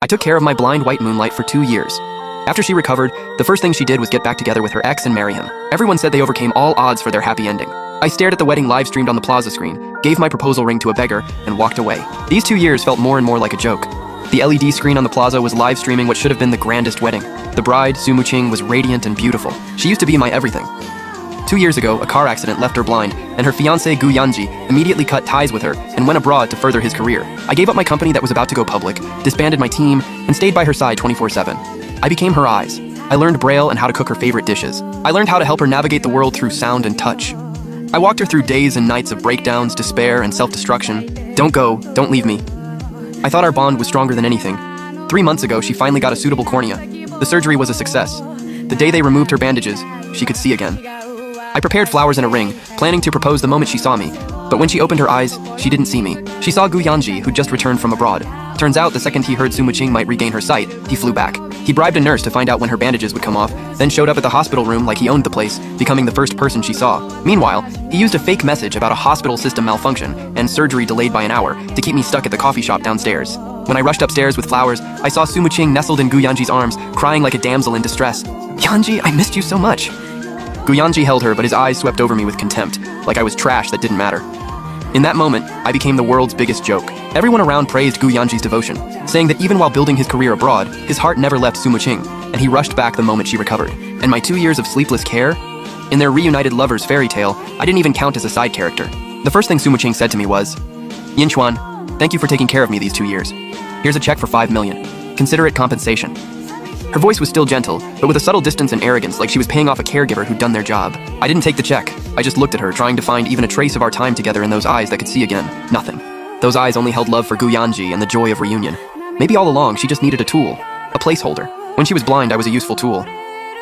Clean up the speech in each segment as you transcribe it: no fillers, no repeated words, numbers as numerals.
I took care of my blind white moonlight for 2 years. After she recovered, the first thing she did was get back together with her ex and marry him. Everyone said they overcame all odds for their happy ending. I stared at the wedding live-streamed on the plaza screen, gave my proposal ring to a beggar, and walked away. These 2 years felt more and more like a joke. The LED screen on the plaza was live-streaming what should have been the grandest wedding. The bride, Su Muqing, was radiant and beautiful. She used to be my everything. 2 years ago, a car accident left her blind, and her fiancé Gu Yanji immediately cut ties with her and went abroad to further his career. I gave up my company that was about to go public, disbanded my team, and stayed by her side 24/7. I became her eyes. I learned Braille and how to cook her favorite dishes. I learned how to help her navigate the world through sound and touch. I walked her through days and nights of breakdowns, despair, and self-destruction. Don't go, don't leave me. I thought our bond was stronger than anything. 3 months ago, she finally got a suitable cornea. The surgery was a success. The day they removed her bandages, she could see again. I prepared flowers and a ring, planning to propose the moment she saw me. But when she opened her eyes, she didn't see me. She saw Gu Yanji, who'd just returned from abroad. Turns out, the second he heard Su Muqing might regain her sight, he flew back. He bribed a nurse to find out when her bandages would come off, then showed up at the hospital room like he owned the place, becoming the first person she saw. Meanwhile, he used a fake message about a hospital system malfunction and surgery delayed by an hour to keep me stuck at the coffee shop downstairs. When I rushed upstairs with flowers, I saw Su Muqing nestled in Gu Yanji's arms, crying like a damsel in distress. "Yanji, I missed you so much." Gu Yanji held her, but his eyes swept over me with contempt, like I was trash that didn't matter. In that moment, I became the world's biggest joke. Everyone around praised Gu Yanji's devotion, saying that even while building his career abroad, his heart never left Su Muqing, and he rushed back the moment she recovered. And my 2 years of sleepless care? In their reunited lovers fairy tale, I didn't even count as a side character. The first thing Su Muqing said to me was, "Yinchuan, thank you for taking care of me these 2 years. Here's a check for 5 million. Consider it compensation." Her voice was still gentle, but with a subtle distance and arrogance, like she was paying off a caregiver who'd done their job. I didn't take the check. I just looked at her, trying to find even a trace of our time together in those eyes that could see again. Nothing. Those eyes only held love for Gu Yanji and the joy of reunion. Maybe all along, she just needed a tool. A placeholder. When she was blind, I was a useful tool.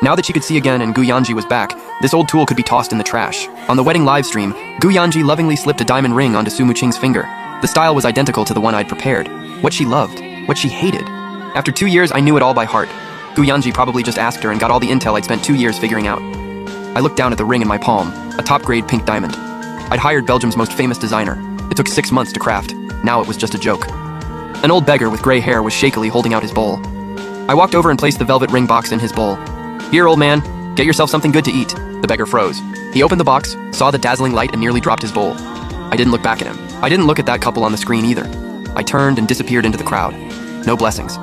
Now that she could see again and Gu Yanji was back, this old tool could be tossed in the trash. On the wedding livestream, Gu Yanji lovingly slipped a diamond ring onto Su Muqing's finger. The style was identical to the one I'd prepared. What she loved. What she hated. After 2 years, I knew it all by heart. Gu Yanji probably just asked her and got all the intel I'd spent 2 years figuring out. I looked down at the ring in my palm, a top-grade pink diamond. I'd hired Belgium's most famous designer. It took 6 months to craft. Now it was just a joke. An old beggar with gray hair was shakily holding out his bowl. I walked over and placed the velvet ring box in his bowl. "Here, old man, get yourself something good to eat." The beggar froze. He opened the box, saw the dazzling light, and nearly dropped his bowl. I didn't look back at him. I didn't look at that couple on the screen either. I turned and disappeared into the crowd. No blessings.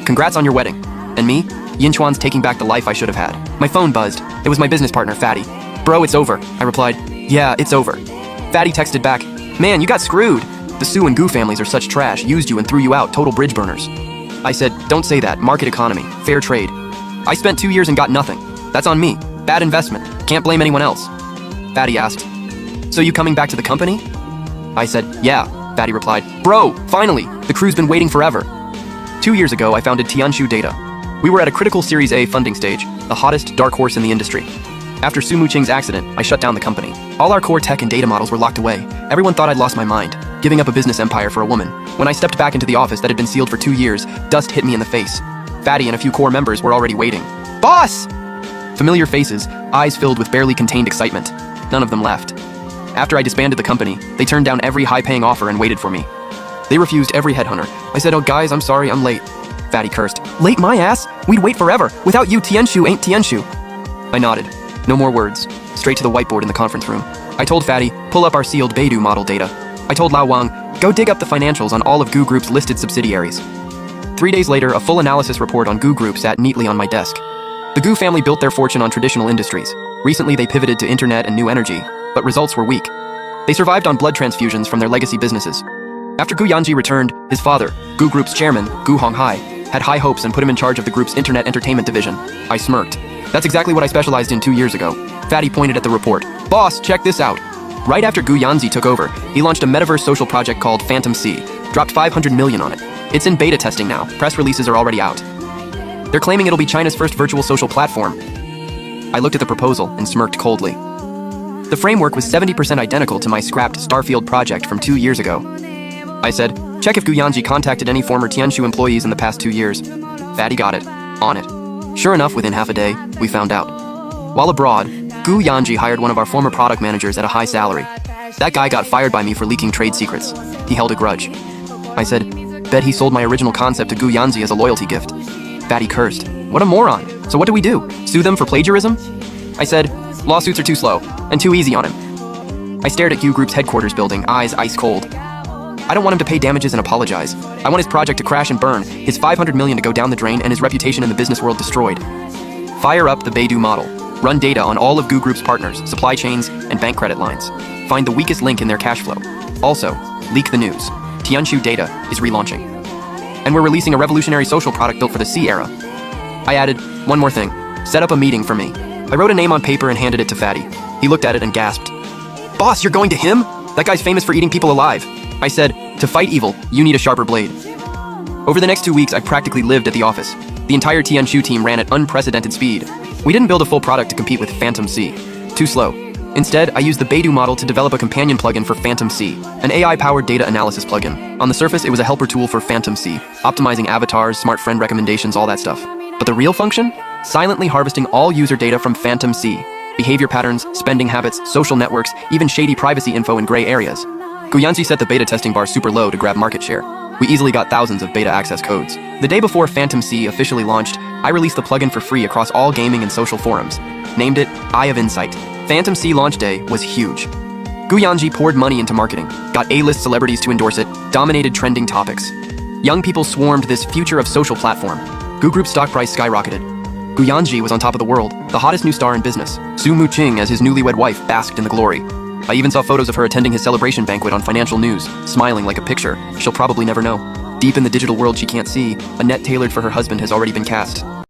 "Congrats on your wedding." And me? Yinchuan's taking back the life I should have had. My phone buzzed. It was my business partner, Fatty. "Bro, it's over." I replied, "Yeah, it's over." Fatty texted back, "Man, you got screwed. The Su and Gu families are such trash, used you and threw you out, total bridge burners." I said, "Don't say that, market economy, fair trade. I spent 2 years and got nothing. That's on me. Bad investment. Can't blame anyone else." Fatty asked, "So you coming back to the company?" I said, "Yeah." Fatty replied, "Bro, finally! The crew's been waiting forever." 2 years ago, I founded Tianshu Data. We were at a critical Series A funding stage, the hottest dark horse in the industry. After Su Muqing's accident, I shut down the company. All our core tech and data models were locked away. Everyone thought I'd lost my mind, giving up a business empire for a woman. When I stepped back into the office that had been sealed for 2 years, dust hit me in the face. Fatty and a few core members were already waiting. "Boss!" Familiar faces, eyes filled with barely contained excitement. None of them left. After I disbanded the company, they turned down every high-paying offer and waited for me. They refused every headhunter. I said, "Oh guys, I'm sorry, I'm late." Fatty cursed. "Late my ass? We'd wait forever. Without you, Tianshu ain't Tianshu." I nodded. No more words. Straight to the whiteboard in the conference room. I told Fatty, "Pull up our sealed Beidou model data." I told Lao Wang, "Go dig up the financials on all of Gu Group's listed subsidiaries." 3 days later, a full analysis report on Gu Group sat neatly on my desk. The Gu family built their fortune on traditional industries. Recently, they pivoted to internet and new energy, but results were weak. They survived on blood transfusions from their legacy businesses. After Gu Yanji returned, his father, Gu Group's chairman, Gu Honghai, had high hopes and put him in charge of the group's internet entertainment division. I smirked. That's exactly what I specialized in 2 years ago. Fatty pointed at the report. "Boss, check this out." Right after Gu Yanji took over, he launched a metaverse social project called Phantom Sea, dropped 500 million on it. It's in beta testing now. Press releases are already out. They're claiming it'll be China's first virtual social platform. I looked at the proposal and smirked coldly. The framework was 70% identical to my scrapped Starfield project from 2 years ago. I said, "Check if Gu Yanji contacted any former Tianshu employees in the past 2 years. Fatty got it. On it. Sure enough, within half a day, we found out. While abroad, Gu Yanji hired one of our former product managers at a high salary. That guy got fired by me for leaking trade secrets. He held a grudge. I said, Bet he sold my original concept to Gu Yanzi as a loyalty gift. Fatty cursed. What a moron. So what do we do? Sue them for plagiarism? I said, lawsuits are too slow and too easy on him. I stared at Gu Group's headquarters building, eyes ice cold. I don't want him to pay damages and apologize. I want his project to crash and burn, his 500 million to go down the drain, and his reputation in the business world destroyed. Fire up the Beidou model. Run data on all of Gu Group's partners, supply chains, and bank credit lines. Find the weakest link in their cash flow. Also, leak the news. Tianshu Data is relaunching. And we're releasing a revolutionary social product built for the C era. I added, one more thing. Set up a meeting for me. I wrote a name on paper and handed it to Fatty. He looked at it and gasped. Boss, you're going to him? That guy's famous for eating people alive. I said, to fight evil, you need a sharper blade. Over the next 2 weeks, I practically lived at the office. The entire Tianshu team ran at unprecedented speed. We didn't build a full product to compete with Phantom C. Too slow. Instead, I used the Beidou model to develop a companion plugin for Phantom C, an AI-powered data analysis plugin. On the surface, it was a helper tool for Phantom C, optimizing avatars, smart friend recommendations, all that stuff. But the real function? Silently harvesting all user data from Phantom C. Behavior patterns, spending habits, social networks, even shady privacy info in gray areas. Guyanzi set the beta testing bar super low to grab market share. We easily got thousands of beta access codes. The day before Phantom C officially launched, I released the plugin for free across all gaming and social forums. Named it Eye of Insight. Phantom C launch day was huge. Guyanji poured money into marketing, got A-list celebrities to endorse it, dominated trending topics. Young people swarmed this future of social platform. Gu Group's stock price skyrocketed. Guyanji was on top of the world, the hottest new star in business. Su Muqing as his newlywed wife basked in the glory. I even saw photos of her attending his celebration banquet on financial news, smiling like a picture she'll probably never know. Deep in the digital world she can't see, a net tailored for her husband has already been cast.